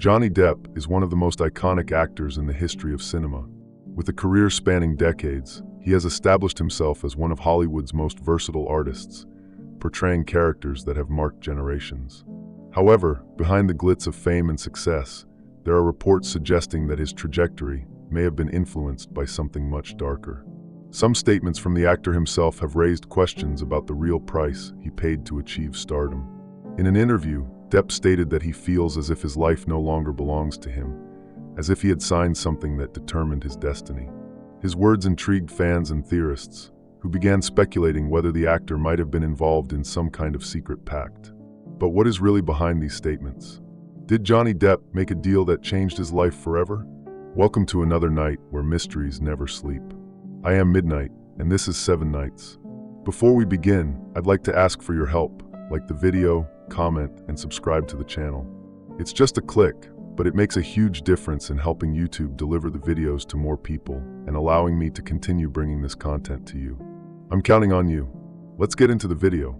Johnny Depp is one of the most iconic actors in the history of cinema. With a career spanning decades, he has established himself as one of Hollywood's most versatile artists, portraying characters that have marked generations. However, behind the glitz of fame and success, there are reports suggesting that his trajectory may have been influenced by something much darker. Some statements from the actor himself have raised questions about the real price he paid to achieve stardom. In an interview, Depp stated that he feels as if his life no longer belongs to him, as if he had signed something that determined his destiny. His words intrigued fans and theorists, who began speculating whether the actor might have been involved in some kind of secret pact. But what is really behind these statements? Did Johnny Depp make a deal that changed his life forever? Welcome to another night where mysteries never sleep. I am Midnight, and this is 7 Nights. Before we begin, I'd like to ask for your help. Like the video, comment, and subscribe to the channel. It's just a click, but it makes a huge difference in helping YouTube deliver the videos to more people and allowing me to continue bringing this content to you. I'm counting on you. Let's get into the video.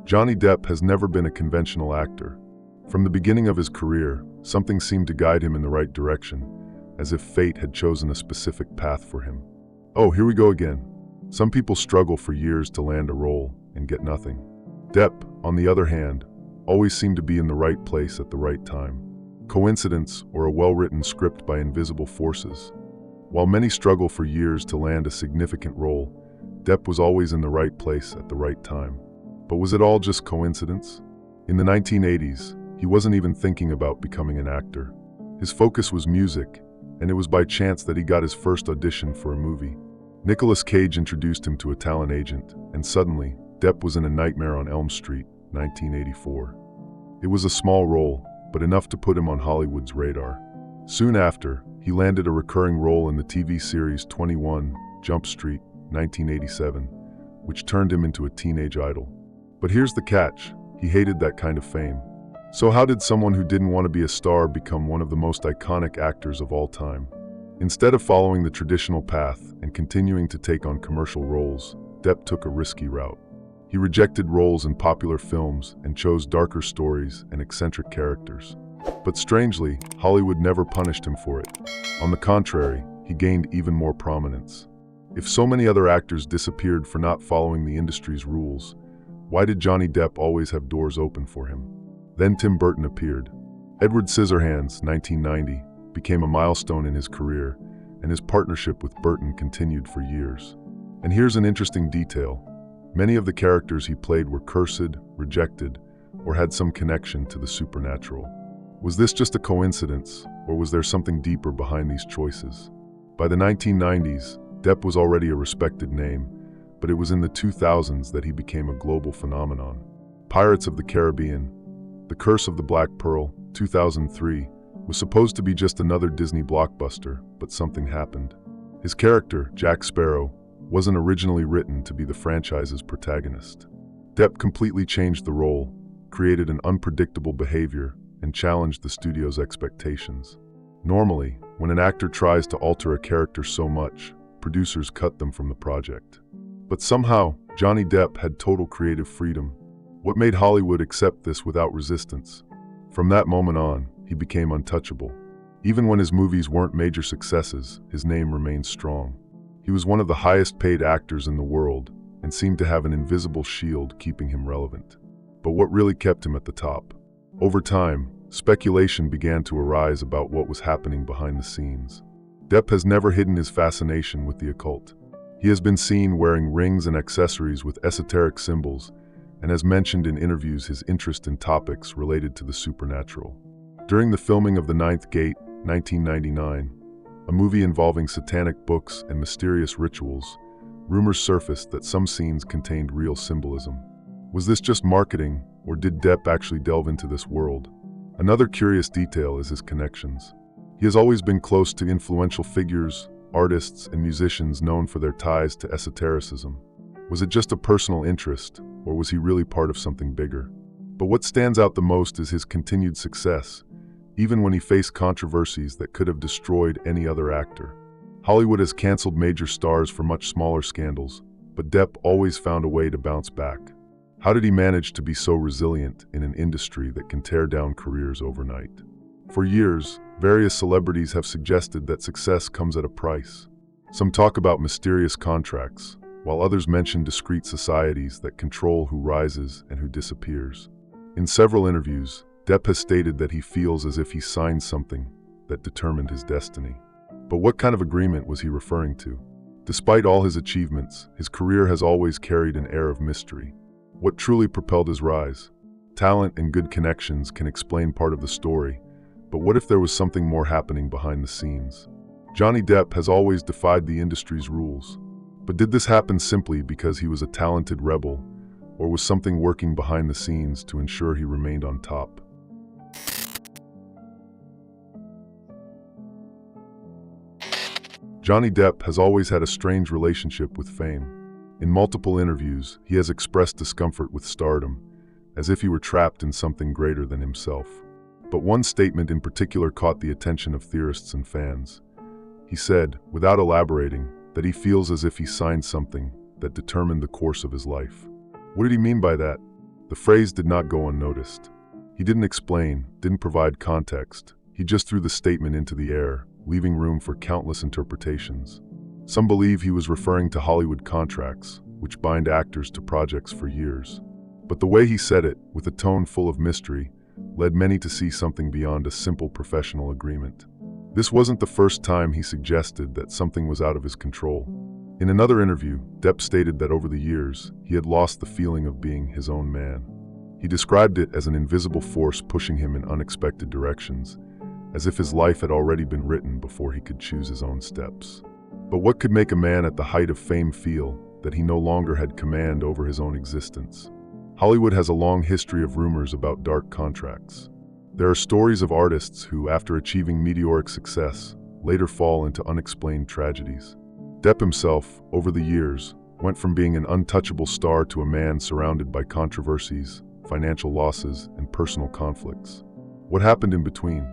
Johnny Depp has never been a conventional actor. From the beginning of his career, something seemed to guide him in the right direction, as if fate had chosen a specific path for him. Oh, here we go again. Some people struggle for years to land a role and get nothing. Depp, on the other hand, always seemed to be in the right place at the right time. Coincidence or a well-written script by invisible forces? While many struggle for years to land a significant role, Depp was always in the right place at the right time. But was it all just coincidence? In the 1980s, he wasn't even thinking about becoming an actor. His focus was music, and it was by chance that he got his first audition for a movie. Nicolas Cage introduced him to a talent agent, and suddenly, Depp was in A Nightmare on Elm Street, 1984. It was a small role, but enough to put him on Hollywood's radar. Soon after, he landed a recurring role in the TV series 21 Jump Street, 1987, which turned him into a teenage idol. But here's the catch: he hated that kind of fame. So how did someone who didn't want to be a star become one of the most iconic actors of all time? Instead of following the traditional path and continuing to take on commercial roles, Depp took a risky route. He rejected roles in popular films and chose darker stories and eccentric characters. But strangely, Hollywood never punished him for it. On the contrary, he gained even more prominence. If so many other actors disappeared for not following the industry's rules, why did Johnny Depp always have doors open for him? Then Tim Burton appeared. Edward Scissorhands, 1990, became a milestone in his career, and his partnership with Burton continued for years. And here's an interesting detail. Many of the characters he played were cursed, rejected, or had some connection to the supernatural. Was this just a coincidence, or was there something deeper behind these choices? By the 1990s, Depp was already a respected name, but it was in the 2000s that he became a global phenomenon. Pirates of the Caribbean, The Curse of the Black Pearl, 2003, was supposed to be just another Disney blockbuster, but something happened. His character, Jack Sparrow, wasn't originally written to be the franchise's protagonist. Depp completely changed the role, created an unpredictable behavior, and challenged the studio's expectations. Normally, when an actor tries to alter a character so much, producers cut them from the project. But somehow, Johnny Depp had total creative freedom. What made Hollywood accept this without resistance? From that moment on, he became untouchable. Even when his movies weren't major successes, his name remained strong. He was one of the highest-paid actors in the world and seemed to have an invisible shield keeping him relevant. But what really kept him at the top? Over time, speculation began to arise about what was happening behind the scenes. Depp has never hidden his fascination with the occult. He has been seen wearing rings and accessories with esoteric symbols, and has mentioned in interviews his interest in topics related to the supernatural. During the filming of The Ninth Gate, 1999, a movie involving satanic books and mysterious rituals, rumors surfaced that some scenes contained real symbolism. Was this just marketing, or did Depp actually delve into this world? Another curious detail is his connections. He has always been close to influential figures, artists, and musicians known for their ties to esotericism. Was it just a personal interest, or was he really part of something bigger? But what stands out the most is his continued success, even when he faced controversies that could have destroyed any other actor. Hollywood has canceled major stars for much smaller scandals, but Depp always found a way to bounce back. How did he manage to be so resilient in an industry that can tear down careers overnight? For years, various celebrities have suggested that success comes at a price. Some talk about mysterious contracts, while others mention discreet societies that control who rises and who disappears. In several interviews, Depp has stated that he feels as if he signed something that determined his destiny. But what kind of agreement was he referring to? Despite all his achievements, his career has always carried an air of mystery. What truly propelled his rise? Talent and good connections can explain part of the story, but what if there was something more happening behind the scenes? Johnny Depp has always defied the industry's rules. But did this happen simply because he was a talented rebel, or was something working behind the scenes to ensure he remained on top? Johnny Depp has always had a strange relationship with fame. In multiple interviews, he has expressed discomfort with stardom, as if he were trapped in something greater than himself. But one statement in particular caught the attention of theorists and fans. He said, without elaborating, that he feels as if he signed something that determined the course of his life. What did he mean by that? The phrase did not go unnoticed. He didn't explain, didn't provide context. He just threw the statement into the air, leaving room for countless interpretations. Some believe he was referring to Hollywood contracts, which bind actors to projects for years. But the way he said it, with a tone full of mystery, led many to see something beyond a simple professional agreement. This wasn't the first time he suggested that something was out of his control. In another interview, Depp stated that over the years, he had lost the feeling of being his own man. He described it as an invisible force pushing him in unexpected directions, as if his life had already been written before he could choose his own steps. But what could make a man at the height of fame feel that he no longer had command over his own existence? Hollywood has a long history of rumors about dark contracts. There are stories of artists who, after achieving meteoric success, later fall into unexplained tragedies. Depp himself, over the years, went from being an untouchable star to a man surrounded by controversies, financial losses, and personal conflicts. What happened in between?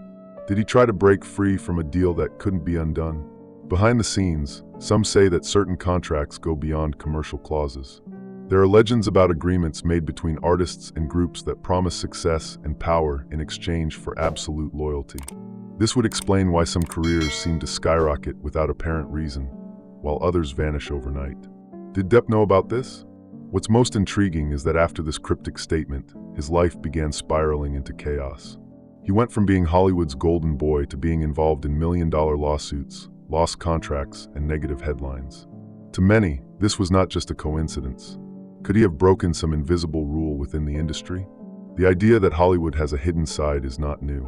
Did he try to break free from a deal that couldn't be undone? Behind the scenes, some say that certain contracts go beyond commercial clauses. There are legends about agreements made between artists and groups that promise success and power in exchange for absolute loyalty. This would explain why some careers seem to skyrocket without apparent reason, while others vanish overnight. Did Depp know about this? What's most intriguing is that after this cryptic statement, his life began spiraling into chaos. He went from being Hollywood's golden boy to being involved in million-dollar lawsuits, lost contracts, and negative headlines. To many, this was not just a coincidence. Could he have broken some invisible rule within the industry? The idea that Hollywood has a hidden side is not new.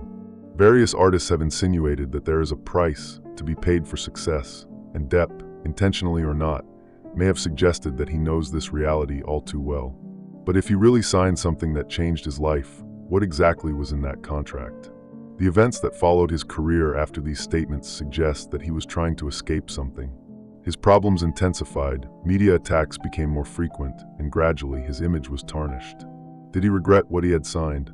Various artists have insinuated that there is a price to be paid for success, and Depp, intentionally or not, may have suggested that he knows this reality all too well. But if he really signed something that changed his life, what exactly was in that contract? The events that followed his career after these statements suggest that he was trying to escape something. His problems intensified, media attacks became more frequent, and gradually his image was tarnished. Did he regret what he had signed?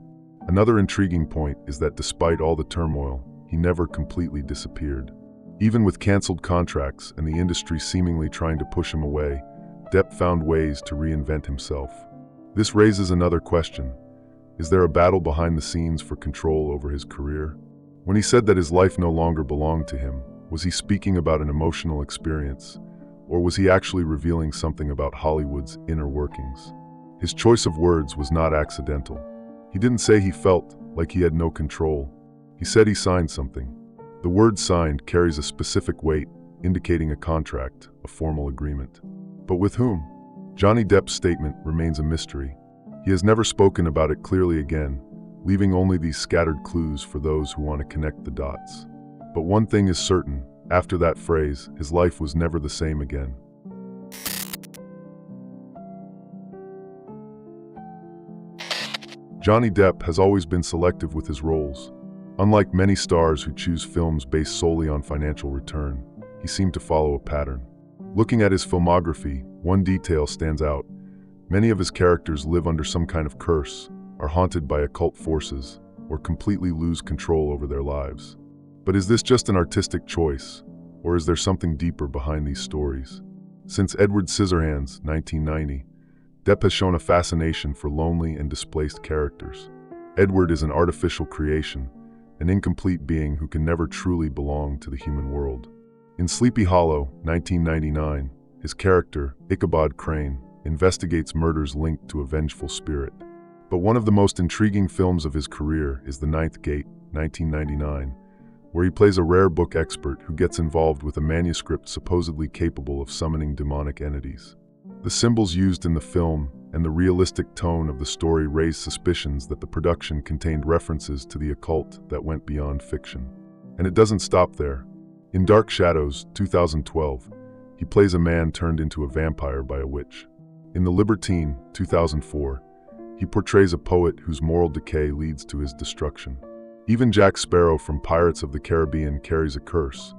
Another intriguing point is that despite all the turmoil, he never completely disappeared. Even with canceled contracts and the industry seemingly trying to push him away, Depp found ways to reinvent himself. This raises another question. Is there a battle behind the scenes for control over his career? When he said that his life no longer belonged to him, was he speaking about an emotional experience, or was he actually revealing something about Hollywood's inner workings? His choice of words was not accidental. He didn't say he felt like he had no control. He said he signed something. The word signed carries a specific weight, indicating a contract, a formal agreement. But with whom? Johnny Depp's statement remains a mystery. He has never spoken about it clearly again, leaving only these scattered clues for those who want to connect the dots. But one thing is certain, after that phrase, his life was never the same again. Johnny Depp has always been selective with his roles. Unlike many stars who choose films based solely on financial return, he seemed to follow a pattern. Looking at his filmography, one detail stands out. Many of his characters live under some kind of curse, are haunted by occult forces, or completely lose control over their lives. But is this just an artistic choice, or is there something deeper behind these stories? Since Edward Scissorhands, 1990, Depp has shown a fascination for lonely and displaced characters. Edward is an artificial creation, an incomplete being who can never truly belong to the human world. In Sleepy Hollow, 1999, his character, Ichabod Crane, investigates murders linked to a vengeful spirit. But one of the most intriguing films of his career is The Ninth Gate, 1999, where he plays a rare book expert who gets involved with a manuscript supposedly capable of summoning demonic entities. The symbols used in the film and the realistic tone of the story raised suspicions that the production contained references to the occult that went beyond fiction. And it doesn't stop there. In Dark Shadows, 2012, he plays a man turned into a vampire by a witch. In The Libertine, 2004, he portrays a poet whose moral decay leads to his destruction. Even Jack Sparrow from Pirates of the Caribbean carries a curse,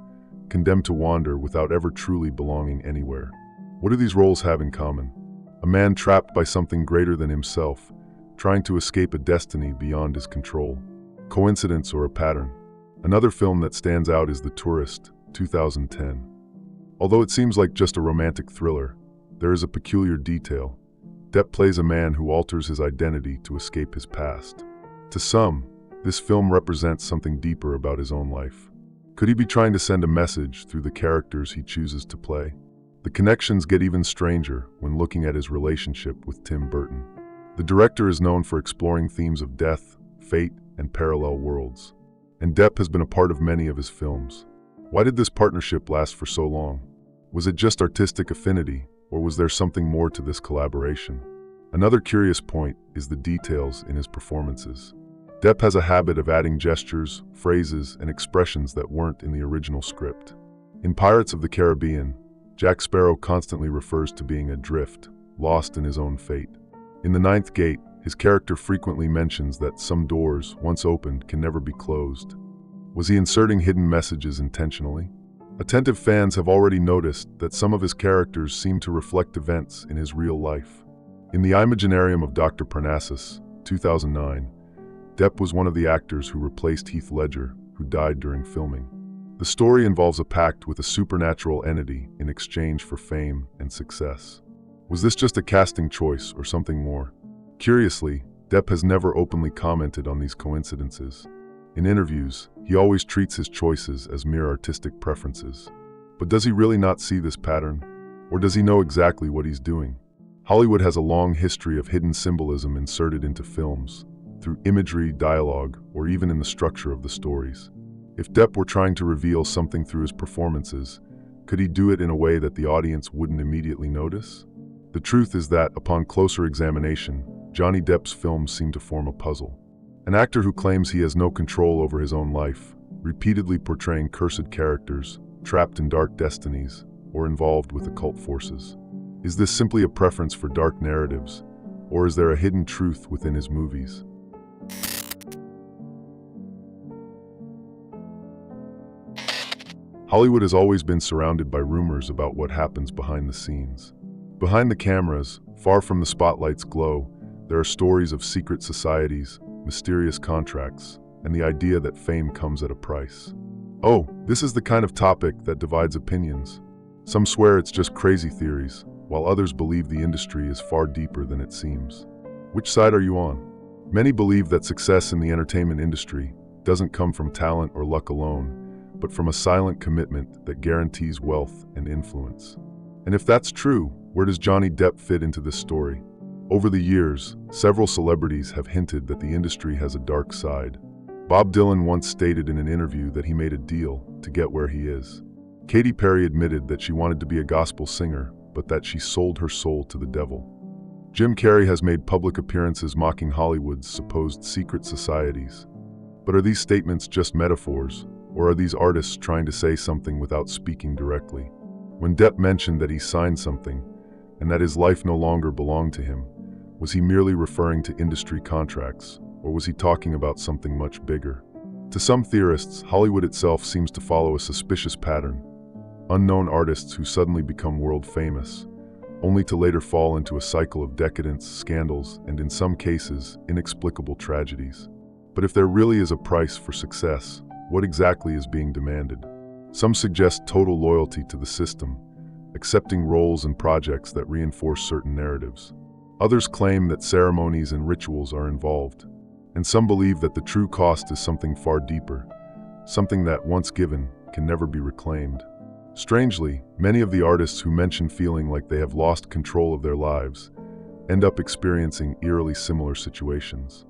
condemned to wander without ever truly belonging anywhere. What do these roles have in common? A man trapped by something greater than himself, trying to escape a destiny beyond his control. Coincidence or a pattern? Another film that stands out is The Tourist, 2010. Although it seems like just a romantic thriller, there is a peculiar detail. Depp plays a man who alters his identity to escape his past. To some, this film represents something deeper about his own life. Could he be trying to send a message through the characters he chooses to play? The connections get even stranger when looking at his relationship with Tim Burton. The director is known for exploring themes of death, fate, and parallel worlds. And Depp has been a part of many of his films. Why did this partnership last for so long? Was it just artistic affinity, or was there something more to this collaboration? Another curious point is the details in his performances. Depp has a habit of adding gestures, phrases, and expressions that weren't in the original script. In Pirates of the Caribbean, Jack Sparrow constantly refers to being adrift, lost in his own fate. In The Ninth Gate, his character frequently mentions that some doors, once opened, can never be closed. Was he inserting hidden messages intentionally? Attentive fans have already noticed that some of his characters seem to reflect events in his real life. In The Imaginarium of Dr. Parnassus, 2009, Depp was one of the actors who replaced Heath Ledger, who died during filming. The story involves a pact with a supernatural entity in exchange for fame and success. Was this just a casting choice or something more? Curiously, Depp has never openly commented on these coincidences. In interviews, he always treats his choices as mere artistic preferences. But does he really not see this pattern? Or does he know exactly what he's doing? Hollywood has a long history of hidden symbolism inserted into films, through imagery, dialogue, or even in the structure of the stories. If Depp were trying to reveal something through his performances, could he do it in a way that the audience wouldn't immediately notice? The truth is that, upon closer examination, Johnny Depp's films seem to form a puzzle. An actor who claims he has no control over his own life, repeatedly portraying cursed characters, trapped in dark destinies, or involved with occult forces. Is this simply a preference for dark narratives, or is there a hidden truth within his movies? Hollywood has always been surrounded by rumors about what happens behind the scenes. Behind the cameras, far from the spotlight's glow, there are stories of secret societies, mysterious contracts, and the idea that fame comes at a price. Oh, this is the kind of topic that divides opinions. Some swear it's just crazy theories, while others believe the industry is far deeper than it seems. Which side are you on? Many believe that success in the entertainment industry doesn't come from talent or luck alone, but from a silent commitment that guarantees wealth and influence. And if that's true, where does Johnny Depp fit into this story? Over the years, several celebrities have hinted that the industry has a dark side. Bob Dylan once stated in an interview that he made a deal to get where he is. Katy Perry admitted that she wanted to be a gospel singer, but that she sold her soul to the devil. Jim Carrey has made public appearances mocking Hollywood's supposed secret societies. But are these statements just metaphors, or are these artists trying to say something without speaking directly? When Depp mentioned that he signed something, and that his life no longer belonged to him, was he merely referring to industry contracts, or was he talking about something much bigger? To some theorists, Hollywood itself seems to follow a suspicious pattern. Unknown artists who suddenly become world famous, only to later fall into a cycle of decadence, scandals, and in some cases, inexplicable tragedies. But if there really is a price for success, what exactly is being demanded? Some suggest total loyalty to the system, accepting roles and projects that reinforce certain narratives. Others claim that ceremonies and rituals are involved. And some believe that the true cost is something far deeper, something that, once given, can never be reclaimed. Strangely, many of the artists who mention feeling like they have lost control of their lives end up experiencing eerily similar situations.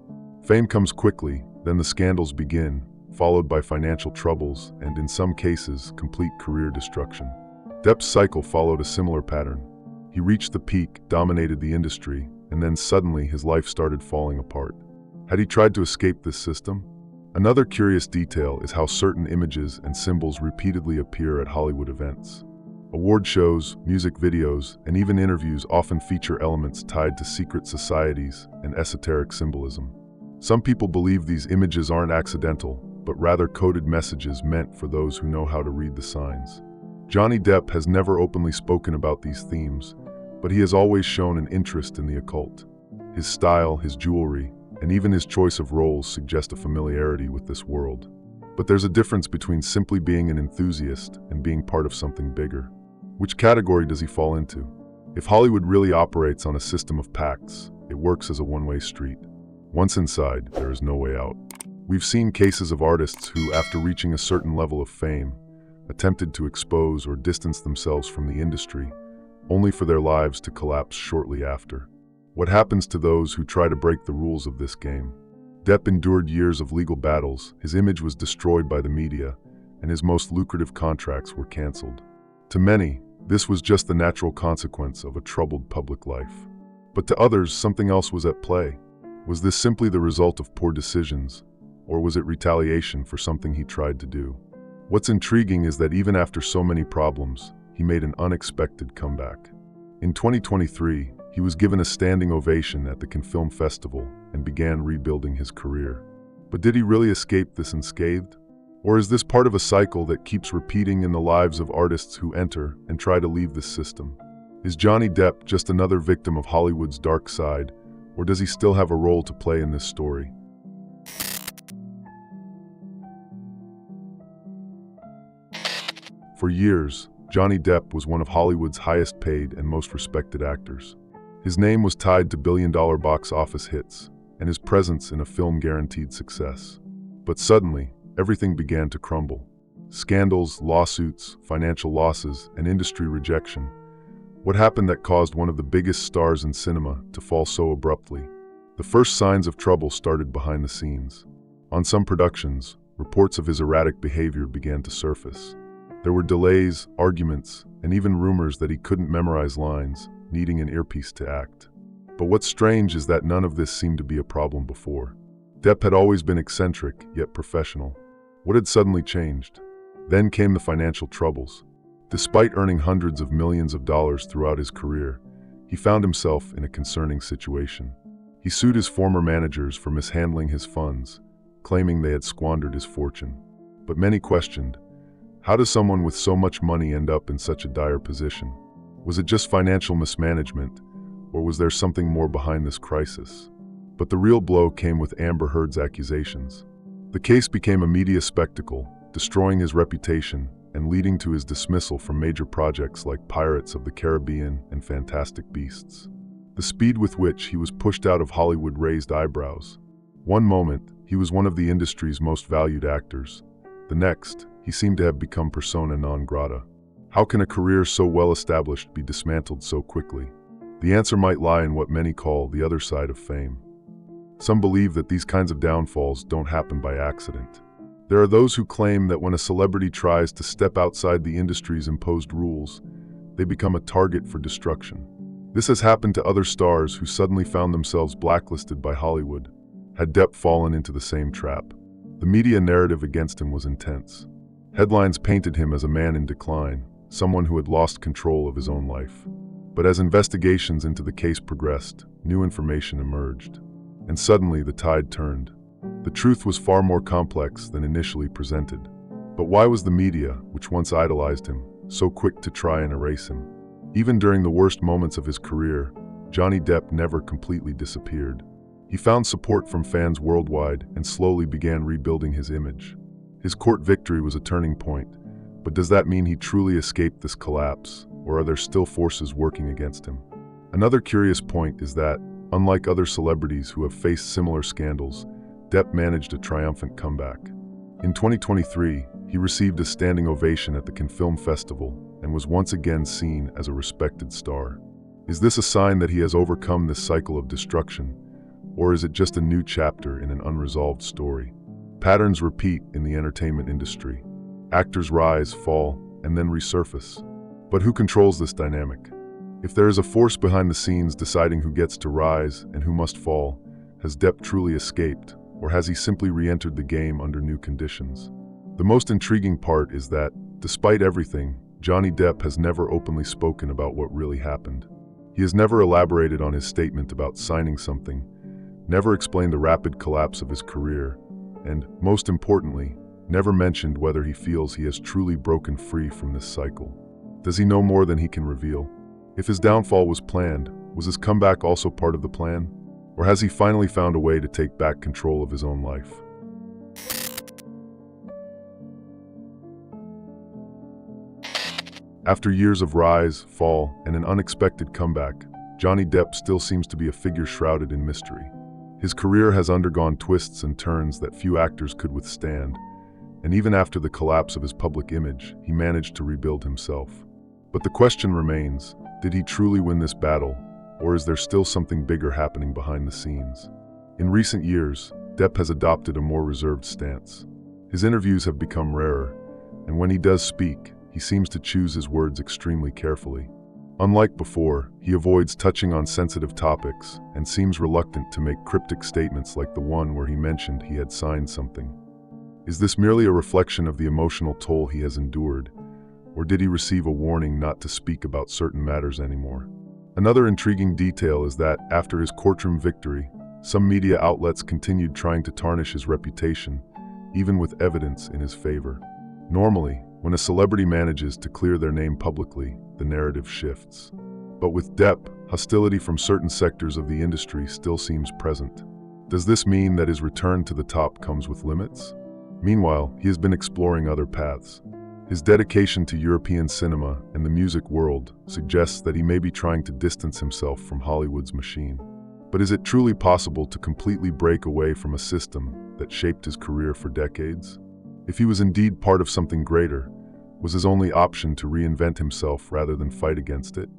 Fame comes quickly, then the scandals begin, followed by financial troubles and, in some cases, complete career destruction. Depp's cycle followed a similar pattern. He reached the peak, dominated the industry, and then suddenly his life started falling apart. Had he tried to escape this system? Another curious detail is how certain images and symbols repeatedly appear at Hollywood events. Award shows, music videos, and even interviews often feature elements tied to secret societies and esoteric symbolism. Some people believe these images aren't accidental, but rather coded messages meant for those who know how to read the signs. Johnny Depp has never openly spoken about these themes, but he has always shown an interest in the occult. His style, his jewelry, and even his choice of roles suggest a familiarity with this world. But there's a difference between simply being an enthusiast and being part of something bigger. Which category does he fall into? If Hollywood really operates on a system of pacts, it works as a one-way street. Once inside, there is no way out. We've seen cases of artists who, after reaching a certain level of fame, attempted to expose or distance themselves from the industry, only for their lives to collapse shortly after. What happens to those who try to break the rules of this game? Depp endured years of legal battles, his image was destroyed by the media, and his most lucrative contracts were canceled. To many, this was just the natural consequence of a troubled public life. But to others, something else was at play. Was this simply the result of poor decisions, or was it retaliation for something he tried to do? What's intriguing is that even after so many problems, he made an unexpected comeback. In 2023, he was given a standing ovation at the Cannes Film Festival and began rebuilding his career. But did he really escape this unscathed? Or is this part of a cycle that keeps repeating in the lives of artists who enter and try to leave this system? Is Johnny Depp just another victim of Hollywood's dark side, or does he still have a role to play in this story? For years, Johnny Depp was one of Hollywood's highest paid and most respected actors. His name was tied to billion-dollar box office hits, and his presence in a film guaranteed success. But suddenly, everything began to crumble. Scandals, lawsuits, financial losses, and industry rejection. What happened that caused one of the biggest stars in cinema to fall so abruptly? The first signs of trouble started behind the scenes. On some productions, reports of his erratic behavior began to surface. There were delays, arguments, and even rumors that he couldn't memorize lines, needing an earpiece to act. But what's strange is that none of this seemed to be a problem before. Depp had always been eccentric, yet professional. What had suddenly changed? Then came the financial troubles. Despite earning hundreds of millions of dollars throughout his career, he found himself in a concerning situation. He sued his former managers for mishandling his funds, claiming they had squandered his fortune. But many questioned, how does someone with so much money end up in such a dire position? Was it just financial mismanagement, or was there something more behind this crisis? But the real blow came with Amber Heard's accusations. The case became a media spectacle, destroying his reputation and leading to his dismissal from major projects like Pirates of the Caribbean and Fantastic Beasts. The speed with which he was pushed out of Hollywood raised eyebrows. One moment, he was one of the industry's most valued actors. The next, he seemed to have become persona non grata. How can a career so well established be dismantled so quickly? The answer might lie in what many call the other side of fame. Some believe that these kinds of downfalls don't happen by accident. There are those who claim that when a celebrity tries to step outside the industry's imposed rules, they become a target for destruction. This has happened to other stars who suddenly found themselves blacklisted by Hollywood. Had Depp fallen into the same trap? The media narrative against him was intense. Headlines painted him as a man in decline, someone who had lost control of his own life. But as investigations into the case progressed, new information emerged. And suddenly the tide turned. The truth was far more complex than initially presented. But why was the media, which once idolized him, so quick to try and erase him? Even during the worst moments of his career, Johnny Depp never completely disappeared. He found support from fans worldwide and slowly began rebuilding his image. His court victory was a turning point, but does that mean he truly escaped this collapse, or are there still forces working against him? Another curious point is that, unlike other celebrities who have faced similar scandals, Depp managed a triumphant comeback. In 2023, he received a standing ovation at the Cannes Film Festival and was once again seen as a respected star. Is this a sign that he has overcome this cycle of destruction, or is it just a new chapter in an unresolved story? Patterns repeat in the entertainment industry. Actors rise, fall, and then resurface. But who controls this dynamic? If there is a force behind the scenes deciding who gets to rise and who must fall, has Depp truly escaped, or has he simply re-entered the game under new conditions? The most intriguing part is that, despite everything, Johnny Depp has never openly spoken about what really happened. He has never elaborated on his statement about signing something, never explained the rapid collapse of his career, and, most importantly, never mentioned whether he feels he has truly broken free from this cycle. Does he know more than he can reveal? If his downfall was planned, was his comeback also part of the plan? Or has he finally found a way to take back control of his own life? After years of rise, fall, and an unexpected comeback, Johnny Depp still seems to be a figure shrouded in mystery. His career has undergone twists and turns that few actors could withstand, and even after the collapse of his public image, he managed to rebuild himself. But the question remains, did he truly win this battle, or is there still something bigger happening behind the scenes? In recent years, Depp has adopted a more reserved stance. His interviews have become rarer, and when he does speak, he seems to choose his words extremely carefully. Unlike before, he avoids touching on sensitive topics and seems reluctant to make cryptic statements like the one where he mentioned he had signed something. Is this merely a reflection of the emotional toll he has endured, or did he receive a warning not to speak about certain matters anymore? Another intriguing detail is that, after his courtroom victory, some media outlets continued trying to tarnish his reputation, even with evidence in his favor. Normally, when a celebrity manages to clear their name publicly, the narrative shifts. But with Depp, hostility from certain sectors of the industry still seems present. Does this mean that his return to the top comes with limits? Meanwhile, he has been exploring other paths. His dedication to European cinema and the music world suggests that he may be trying to distance himself from Hollywood's machine. But is it truly possible to completely break away from a system that shaped his career for decades? If he was indeed part of something greater, was his only option to reinvent himself rather than fight against it?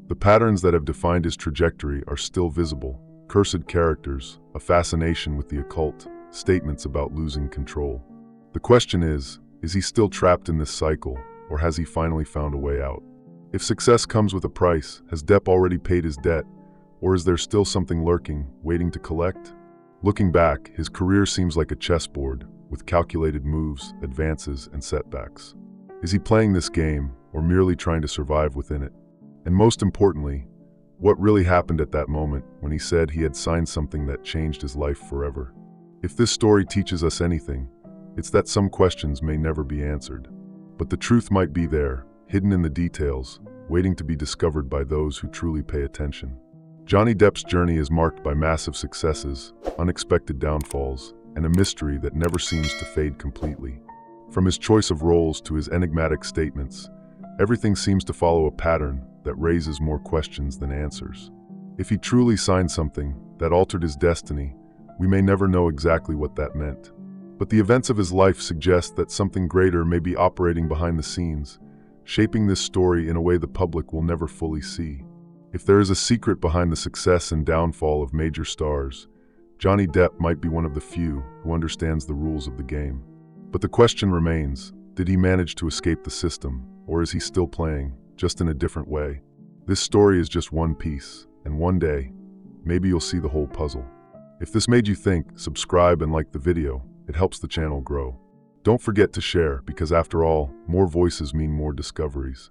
The patterns that have defined his trajectory are still visible: cursed characters, a fascination with the occult, statements about losing control. The question is he still trapped in this cycle, or has he finally found a way out? If success comes with a price, has Depp already paid his debt, or is there still something lurking, waiting to collect? Looking back, his career seems like a chessboard, with calculated moves, advances, and setbacks. Is he playing this game, or merely trying to survive within it? And most importantly, what really happened at that moment when he said he had signed something that changed his life forever? If this story teaches us anything, it's that some questions may never be answered. But the truth might be there, hidden in the details, waiting to be discovered by those who truly pay attention. Johnny Depp's journey is marked by massive successes, unexpected downfalls, and a mystery that never seems to fade completely. From his choice of roles to his enigmatic statements, everything seems to follow a pattern that raises more questions than answers. If he truly signed something that altered his destiny, we may never know exactly what that meant. But the events of his life suggest that something greater may be operating behind the scenes, shaping this story in a way the public will never fully see. If there is a secret behind the success and downfall of major stars, Johnny Depp might be one of the few who understands the rules of the game. But the question remains, did he manage to escape the system, or is he still playing, just in a different way? This story is just one piece, and one day, maybe you'll see the whole puzzle. If this made you think, subscribe and like the video. It helps the channel grow. Don't forget to share, because after all, more voices mean more discoveries.